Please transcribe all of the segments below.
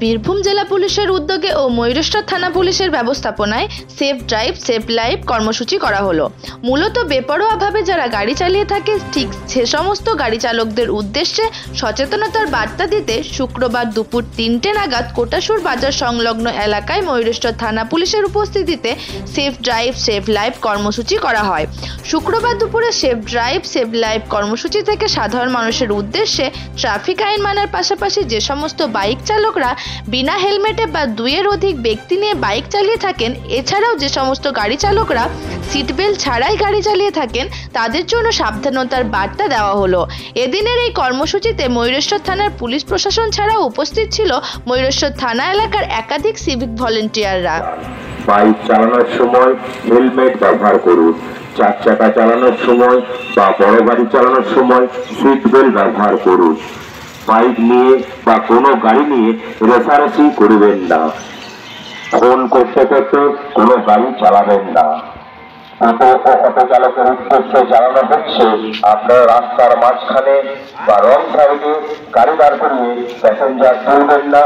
বীরভূম জেলা পুলিশের উদ্যোগে ও ময়ূরেশ্বর থানা পুলিশের ব্যবস্থাপনায় সেফ ড্রাইভ সেভ লাইফ কর্মসূচি করা হলো। মূলত বেপরোয়াভাবে যারা গাড়ি চালিয়ে থাকে ঠিক সে সমস্ত গাড়ি চালকদের উদ্দেশ্যে সচেতনতার বার্তা দিতে শুক্রবার দুপুর 3টে নাগাদ কোটাসুর বাজার সংলগ্ন এলাকায় ময়ূরেশ্বর থানা পুলিশের উপস্থিতিতে সেফ ড্রাইভ সেভ লাইফ কর্মসূচি করা হয়। শুক্রবার দুপুরে সেফ ড্রাইভ সেভ লাইফ কর্মসূচি থেকে সাধারণ মানুষের উদ্দেশ্যে ট্রাফিক আইন মানার পাশাপাশি যে সমস্ত বাইক চালকরা বিনা হেলমেটে বা 2-এর অধিক ব্যক্তি নিয়ে বাইক চালিয়ে থাকেন, এছাড়াও যে সমস্ত গাড়ি চালকরা সিট বেল্ট ছাড়াই গাড়ি চালিয়ে থাকেন তাদের জন্য সাবধানতার বার্তা দেওয়া হলো। এদিনের এই কর্মসূচিতে ময়ূরেশ্বর থানার পুলিশ প্রশাসন ছাড়াও উপস্থিত ছিল ময়ূরেশ্বর থানা এলাকার একাধিক সিভিক ভলেন্টিয়াররা। বাইক চালানোর সময় হেলমেট ব্যবহার করুন। 4 চাকা চালানোর সময় বা বড় গাড়ি চালানোর সময় সিট বেল্ট ব্যবহার করুন। বাইক নিয়ে বা কোনো গাড়ি নিয়ে রেসারেসি করবেন না। ফোন করতে করতে কোনো গাড়ি চালাবেন না। অটো চালকের উদ্দেশ্যে চালানো হচ্ছে আপনার রাস্তার মাঝখানে বা রং সাইডে গাড়ি দাঁড় করিয়ে প্যাসেঞ্জার তুলবেন না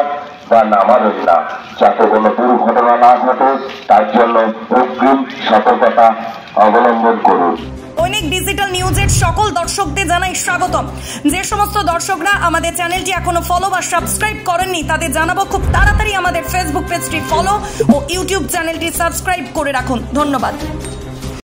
বা নামাবেন না, যাতে কোনো দুর্ঘটনা না ঘটে তার জন্য অগ্রিম সতর্কতা অবলম্বন করুন। দৈনিক ডিজিটাল নিউজের সকল দর্শকদের জানাই স্বাগতম। যে সমস্ত দর্শকরা আমাদের চ্যানেলটি এখনো ফলো বা সাবস্ক্রাইব করেননি তাদের জানাবো খুব তাড়াতাড়ি আমাদের ফেসবুক পেজটি ফলো ও ইউটিউব চ্যানেলটি সাবস্ক্রাইব করে রাখুন। ধন্যবাদ।